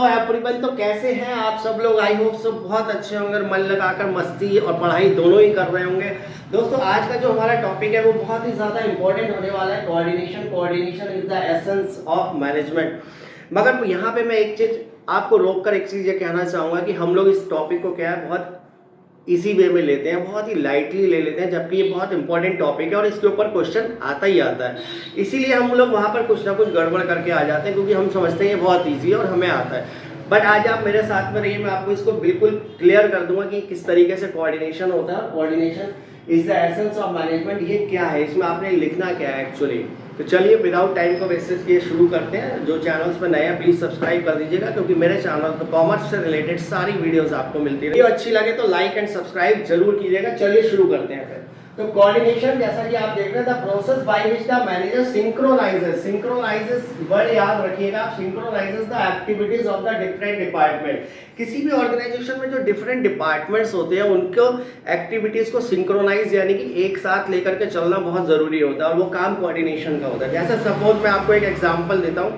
Everyone, तो कैसे हैं आप सब लोग। आई होप सब बहुत अच्छे होंगे और मन लगाकर मस्ती और पढ़ाई दोनों ही कर रहे होंगे। दोस्तों, आज का जो हमारा टॉपिक है वो बहुत ही ज़्यादा इंपॉर्टेंट होने वाला है। Coordination is the essence of management. मगर यहाँ पे मैं एक चीज़ आपको रोक कर एक चीज़ ये कहना चाहूँगा कि हम लोग इस टॉपिक को क्या है बहुत इसी वे में लेते हैं, बहुत ही लाइटली ले लेते हैं, जबकि ये बहुत इंपॉर्टेंट टॉपिक है और इसके ऊपर क्वेश्चन आता ही आता है। इसीलिए हम लोग वहाँ पर कुछ ना कुछ गड़बड़ करके आ जाते हैं, क्योंकि हम समझते हैं ये बहुत ईजी है और हमें आता है। बट आज आप मेरे साथ में रहिए, मैं आपको इसको बिल्कुल क्लियर कर दूंगा कि किस तरीके से कोऑर्डिनेशन होता है। Coordination is the essence of management. ये क्या है, इसमें आपने लिखना क्या है एक्चुअली। तो चलिए विदाउट टाइम को वेस्टेज किए शुरू करते हैं। जो चैनल्स पर नए हैं प्लीज सब्सक्राइब कर दीजिएगा, क्योंकि मेरे चैनल पर कॉमर्स से रिलेटेड सारी वीडियोस आपको मिलती रहेगी। अच्छी लगे तो लाइक एंड सब्सक्राइब जरूर कीजिएगा। चलिए शुरू करते हैं फिर। तो कोऑर्डिनेशन, जैसा कि आप देख रहे हैं, the process by which the manager synchronizes word याद रखिएगा आप, synchronizes the activities of the different department. किसी भी ऑर्गेनाइजेशन में जो डिफरेंट डिपार्टमेंट्स होते हैं उनको एक्टिविटीज को सिंक्रोनाइज यानी कि एक साथ लेकर के चलना बहुत जरूरी होता है, और वो काम कोऑर्डिनेशन का होता है। जैसे सपोज मैं आपको एक एग्जांपल देता हूँ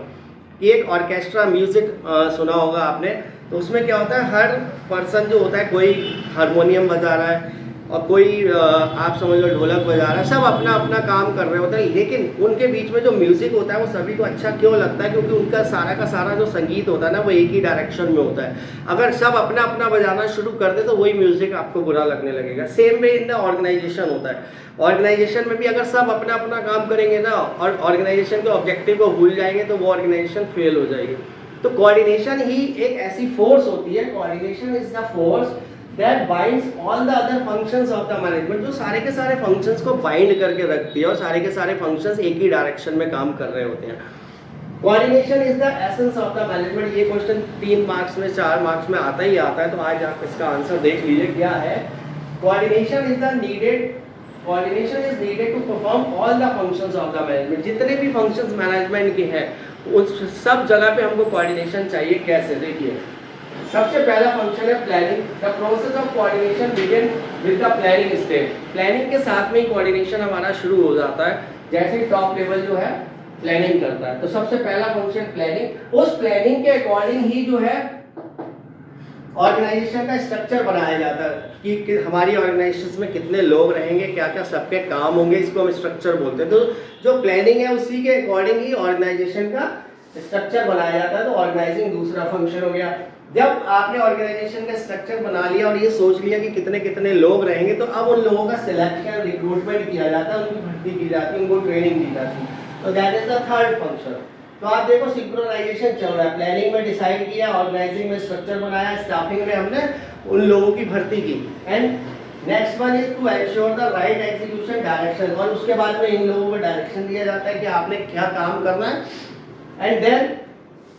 कि एक ऑर्केस्ट्रा म्यूजिक सुना होगा आपने, तो उसमें क्या होता है, हर पर्सन जो होता है, कोई हारमोनियम बजा रहा है और कोई आप समझ लो ढोलक बजा रहा है, सब अपना अपना काम कर रहे होते हैं। लेकिन उनके बीच में जो म्यूजिक होता है वो सभी को अच्छा क्यों लगता है, क्योंकि उनका सारा का सारा जो संगीत होता है ना वो एक ही डायरेक्शन में होता है। अगर सब अपना अपना बजाना शुरू कर दे तो वही म्यूजिक आपको बुरा लगने लगेगा। Same way in the organisation होता है। ऑर्गेनाइजेशन में भी अगर सब अपना अपना काम करेंगे ना और ऑर्गेनाइजेशन के ऑब्जेक्टिव को भूल जाएंगे तो वो ऑर्गेनाइजेशन फेल हो जाएगी। तो कोऑर्डिनेशन ही एक ऐसी फोर्स होती है, coordination is the force that binds all the other functions of the management, जो सारे के सारे functions को bind करके रखती है और सारे के सारे functions एक ही direction में काम कर रहे होते हैं। Coordination is the essence of the management। ये क्वेश्चन 3 मार्क्स में 4 मार्क्स में आता ही आता है, तो आज आप इसका आंसर देख लीजिए क्या है। Coordination is needed to perform all the functions of the management। जितने भी functions management के हैं उस सब जगह पे हमको coordination चाहिए। कैसे, देखिए सबसे पहला फंक्शन है planning. The process of coordination begin with the planning stage. Planning के साथ में ही कोऑर्डिनेशन हमारा शुरू हो जाता है। जैसे टॉप लेवल जो है प्लानिंग करता है, तो सबसे पहला फंक्शन प्लानिंग। उस प्लानिंग के अकॉर्डिंग ही जो है ऑर्गेनाइजेशन का स्ट्रक्चर बनाया जाता है कि हमारी ऑर्गेनाइजेशन में कितने लोग रहेंगे, क्या क्या सबके काम होंगे, इसको हम स्ट्रक्चर बोलते हैं। तो जो प्लानिंग है उसी के अकॉर्डिंग ही ऑर्गेनाइजेशन का स्ट्रक्चर बनाया जाता है। तो ऑर्गेनाइजिंग दूसरा फंक्शन हो गया। जब आपने ऑर्गेनाइजेशन का स्ट्रक्चर बना लिया और ये सोच लिया कि कितने कितने लोग रहेंगे, तो अब उन लोगों का सिलेक्शन रिक्रूटमेंट किया जाता है, उनकी भर्ती की जाती है, उनको ट्रेनिंग दी जाती है। तो that is the third function. तो आप देखो सिंक्रोनाइजेशन चल रहा है। प्लानिंग में डिसाइड किया, ऑर्गेनाइजिंग में स्ट्रक्चर बनाया, स्टाफिंग में हमने उन लोगों की भर्ती की। And next one is to ensure the right execution direction. और उसके बाद में इन लोगों को डायरेक्शन दिया जाता है कि आपने क्या काम करना है। And then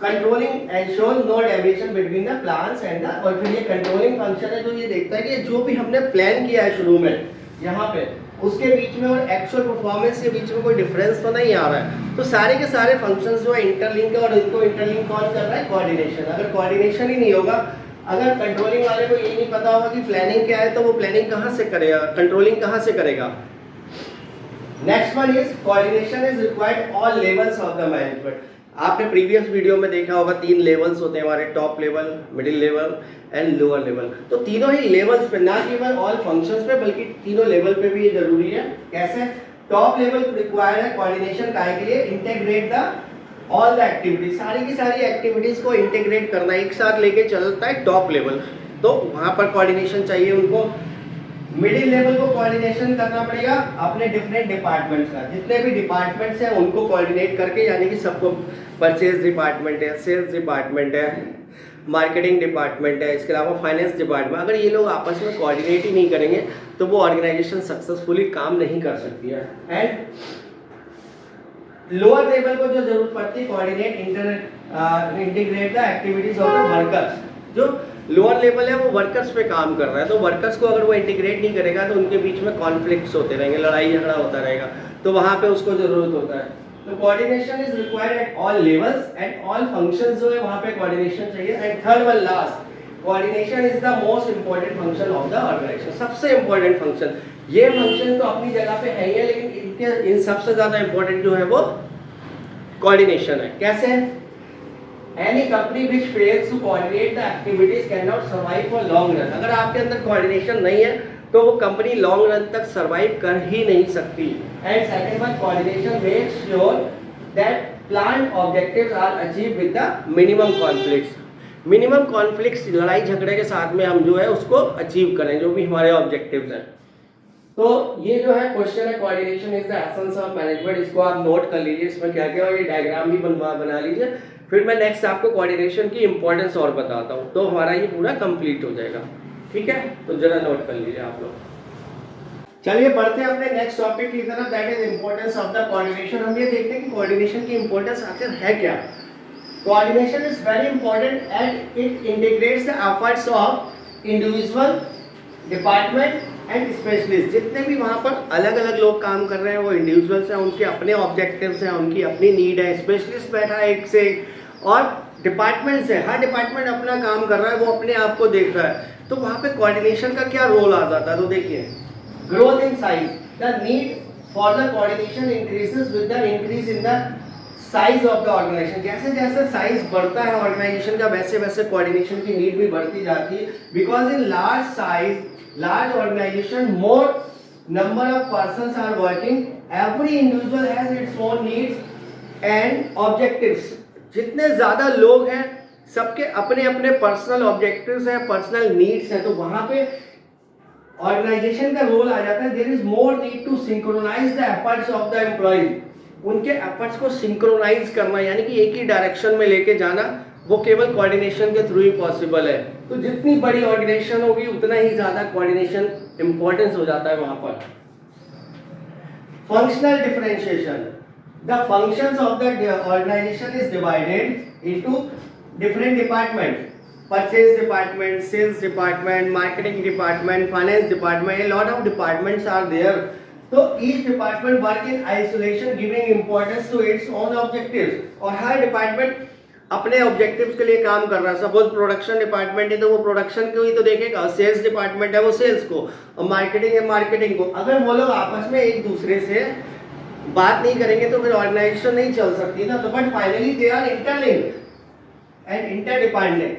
controlling ensure no deviation between the plans and the. और फिर ये कंट्रोलिंग फंक्शन है जो ये देखता है कि जो भी हमने प्लान किया है शुरू में यहाँ पे, उसके बीच में और एक्चुअल परफॉर्मेंस के बीच में कोई डिफरेंस तो नहीं आ रहा है। तो सारे के सारे फंक्शंस जो है इंटरलिंक है, और इनको इंटरलिंक कौन कर रहा है, कोऑर्डिनेशन। अगर कोऑर्डिनेशन ही नहीं होगा, अगर कंट्रोलिंग वाले को यही नहीं पता होगा कि प्लानिंग क्या है, तो वो प्लानिंग कहाँ से करेगा, कंट्रोलिंग कहाँ से करेगा। Next one is coordination is required all levels of the management. आपने प्रीवियस वीडियो में देखा होगा 3 लेवल्स होते हैं हमारे, top level, middle level and lower level. तो तीनों ही लेवल्स पे, ना केवल ऑल फंक्शंस पे बल्कि तीनों लेवल पे भी ये जरूरी है। कैसे, टॉप लेवल रिक्वायर्ड है कोऑर्डिनेशन के लिए integrate the all the activities. सारी की सारी एक्टिविटीज को इंटीग्रेट करना, एक साथ लेके चलता है टॉप लेवल, तो वहां पर कोऑर्डिनेशन चाहिए उनको। मिडिल लेवल को कोऑर्डिनेशन करना पड़ेगा अपने डिफरेंट डिपार्टमेंट्स का, जितने भी डिपार्टमेंट्स हैं उनको कोऑर्डिनेट करके, यानी कि सबको, परचेज डिपार्टमेंट है, सेल्स डिपार्टमेंट है, मार्केटिंग डिपार्टमेंट है, इसके अलावा फाइनेंस डिपार्टमेंट, अगर ये लोग आपस में कोऑर्डिनेट ही नहीं करेंगे तो वो ऑर्गेनाइजेशन सक्सेसफुली काम नहीं कर सकती है। एंड लोअर लेवल को जो जरूरत पड़ती है, coordinate integrate the activities of the workers. जो लोअर लेवल है वो वर्कर्स पे काम कर रहा है, तो वर्कर्स को अगर वो इंटीग्रेट नहीं करेगा तो उनके बीच में कॉन्फ्लिक्ट्स होते रहेंगे, लड़ाई झगड़ा होता रहेगा, तो वहां पे उसको जरूरत होता है। तो coordination is required at all levels and all functions जो है वहां पे कोऑर्डिनेशन चाहिए। And third one last, coordination is the most important function of the organisation. सबसे इंपॉर्टेंट फंक्शन, ये फंक्शन तो अपनी जगह पे है ही है, लेकिन इन सबसे ज्यादा इंपॉर्टेंट जो है वो कोऑर्डिनेशन है। कैसे, any company which fails to coordinate the activities can not survive for long run. अगर आपके अंदर कोऑर्डिनेशन नहीं है तो वो कंपनी लॉन्ग रन तक सर्वाइव कर ही नहीं सकती। And second one, coordination makes sure that planned objectives are achieve with the minimum conflicts. Minimum conflicts, लड़ाई झगड़े के साथ में हम जो है उसको अचीव करें, जो भी हमारे ऑब्जेक्टिव्स हैं। तो ये जो है क्वेश्चन है, coordination is the essence of management, इसको आप नोट कर लीजिए, इसमें क्या क्या, और ये डायग्राम भी बना लीजिए। फिर मैं नेक्स्ट आपको कोऑर्डिनेशन की इंपॉर्टेंस और बताता हूँ, तो हमारा ये पूरा कंप्लीट हो जाएगा। ठीक है, तो जरा नोट कर लीजिए आप लोग। चलिए बढ़ते हैं अपने नेक्स्ट टॉपिक की तरफ, that is importance of the coordination. हम ये देखते हैं कि कोऑर्डिनेशन की इंपॉर्टेंस आखिर है क्या। Coordination is very important and it integrates the efforts of individual, department and specialist. जितने भी वहाँ पर अलग अलग लोग काम कर रहे हैं वो इंडिविजुअल्स हैं, उनके अपने ऑब्जेक्टिव्स हैं, उनकी अपनी नीड है। स्पेशलिस्ट बैठा है एक से एक, और डिपार्टमेंट्स है, हर डिपार्टमेंट अपना काम कर रहा है, वो अपने आप को देख रहा है। तो वहाँ पे कोऑर्डिनेशन का क्या रोल आ जाता है, तो देखिए, growth in size, the need for the coordination increases with the increase in the size of the organisation. जैसे जैसे साइज बढ़ता है ऑर्गेनाइजेशन का, वैसे वैसे कोऑर्डिनेशन की नीड भी बढ़ती जाती है। Because in large size, large organization, more number of persons are working, every individual has its own needs and objectives। जितने ज़्यादा लोग हैं सबके अपने अपने पर्सनल ऑब्जेक्टिव्स हैं, पर्सनल नीड्स हैं, तो वहाँ पे ऑर्गेनाइजेशन का रोल आ जाता है। There is more need to synchronise the efforts of the employees, उनके एफर्ट्स को सिंक्रोनाइज करना, यानी कि एक ही डायरेक्शन में लेके जाना, वो केवल कोऑर्डिनेशन के थ्रू ही पॉसिबल है। तो जितनी बड़ी ऑर्गेनाइजेशन होगी उतना ही ज्यादा कोऑर्डिनेशन इंपॉर्टेंस हो जाता है वहां पर। Functional differentiation, the functions of the organisation is divided into different department, purchase department, sales department, marketing department, finance department, a lot of departments are there। तो each department work in isolation giving importance to its own objectives, और हर department अपने objectives के लिए काम कर रहा है। Suppose production department है तो वो प्रोडक्शन को ही तो देखेगा, सेल्स डिपार्टमेंट है वो सेल्स को, और मार्केटिंग है मार्केटिंग को। अगर वो लोग आपस में एक दूसरे से बात नहीं करेंगे तो फिर ऑर्गेनाइजेशन नहीं चल सकती ना। तो but finally they are interlinked and interdependent,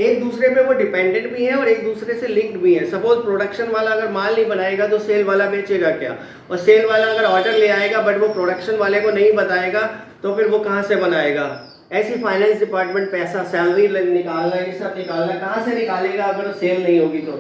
एक दूसरे पे वो डिपेंडेंट भी है और एक दूसरे से लिंक्ड भी है। सपोज प्रोडक्शन वाला अगर माल नहीं बनाएगा तो सेल वाला बेचेगा क्या, और सेल वाला अगर ऑर्डर ले आएगा बट वो प्रोडक्शन वाले को नहीं बताएगा तो फिर वो कहाँ से बनाएगा। ऐसी फाइनेंस डिपार्टमेंट पैसा, सैलरी निकालना, ये सब निकालना कहाँ से निकालेगा अगर सेल नहीं होगी तो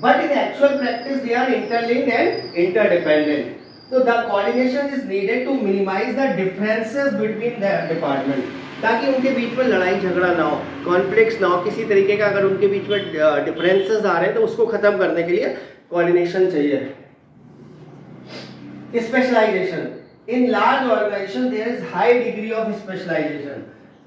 but in actual practice they are interlinked and interdependent. तो the coordination is needed to minimize the differences between the department, ताकि उनके बीच में लड़ाई झगड़ा ना हो, कॉन्फ्लिक्ट्स ना हो किसी तरीके का। अगर उनके बीच में डिफरेंसेस आ रहे हैं तो उसको खत्म करने के लिए कोऑर्डिनेशन चाहिए। Specialisation, in large organisation there is high degree of specialisation,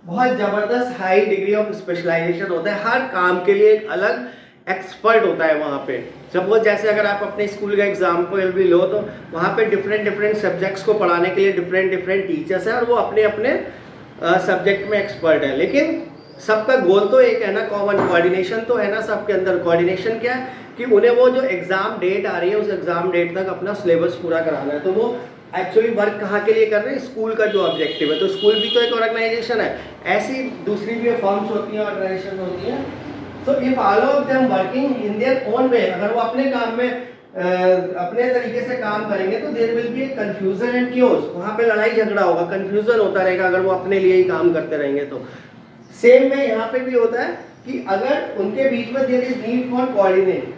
बहुत जबरदस्त हाई डिग्री ऑफ स्पेशलाइजेशन होता है। हर काम के लिए एक अलग एक्सपर्ट होता है वहाँ पे। सपोज जैसे अगर आप अपने स्कूल का एग्जाम्पल भी लो तो वहाँ पे डिफरेंट सब्जेक्ट्स को पढ़ाने के लिए डिफरेंट टीचर्स हैं और वो अपने अपने सब्जेक्ट में एक्सपर्ट है, लेकिन सबका गोल तो एक है ना, कॉमन कोऑर्डिनेशन तो है ना सबके अंदर। कोऑर्डिनेशन क्या है कि उन्हें वो जो एग्जाम डेट आ रही है उस एग्जाम डेट तक अपना सिलेबस पूरा कराना है। तो वो एक्चुअली वर्क कहाँ के लिए कर रहे हैं, स्कूल का जो ऑब्जेक्टिव है। तो स्कूल भी तो एक ऑर्गेनाइजेशन है, ऐसी दूसरी भी फर्म्स होती हैं, ऑर्गेनाइजेशन होती हैं। तो if all of them working in their own way, अगर वो अपने काम में अपने तरीके से काम करेंगे तो there will be confusion and chaos, वहाँ पे लड़ाई झगड़ा होगा, कंफ्यूजन होता रहेगा अगर वो अपने लिए ही काम करते रहेंगे तो। सेम में यहाँ पे भी होता है कि अगर उनके बीच में there is need for coordinate,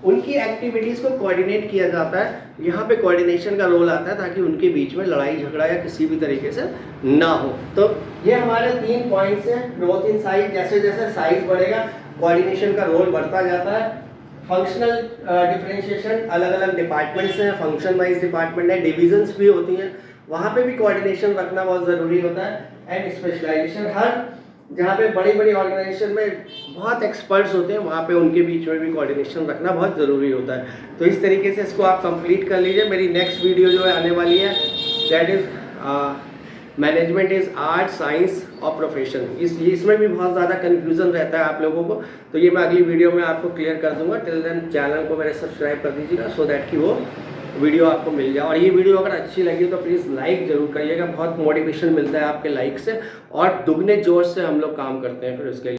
उनकी एक्टिविटीज को कोऑर्डिनेट किया जाता है, यहाँ पे कोऑर्डिनेशन का रोल आता है ताकि उनके बीच में लड़ाई झगड़ा या किसी भी तरीके से ना हो। तो ये हमारे 3 पॉइंट्स हैं। ग्रोथ इन साइज, जैसे जैसे साइज बढ़ेगा कोऑर्डिनेशन का रोल बढ़ता जाता है। फंक्शनल डिफरेंशिएशन, अलग अलग डिपार्टमेंट्स हैं, फंक्शन वाइज डिपार्टमेंट है, डिविजन्स भी होती हैं, वहाँ पे भी कोऑर्डिनेशन रखना बहुत ज़रूरी होता है। एंड स्पेशलाइजेशन, हर जहाँ पे बड़ी बड़ी ऑर्गेनाइजेशन में बहुत एक्सपर्ट्स होते हैं वहाँ पे उनके बीच में भी कोऑर्डिनेशन रखना बहुत ज़रूरी होता है। तो इस तरीके से इसको आप कंप्लीट कर लीजिए। मेरी नेक्स्ट वीडियो जो है आने वाली है, that is management is art, science और प्रोफेशन। इसमें भी बहुत ज़्यादा कन्फ्यूज़न रहता है आप लोगों को, तो ये मैं अगली वीडियो में आपको क्लियर कर दूंगा। टिल देन चैनल को मेरे सब्सक्राइब कर दीजिएगा सो दैट कि वो वीडियो आपको मिल जाए। और ये वीडियो अगर अच्छी लगी तो प्लीज़ लाइक ज़रूर करिएगा, बहुत मोटिवेशन मिलता है आपके लाइक से, और दुगने जोश से हम लोग काम करते हैं फिर उसके लिए।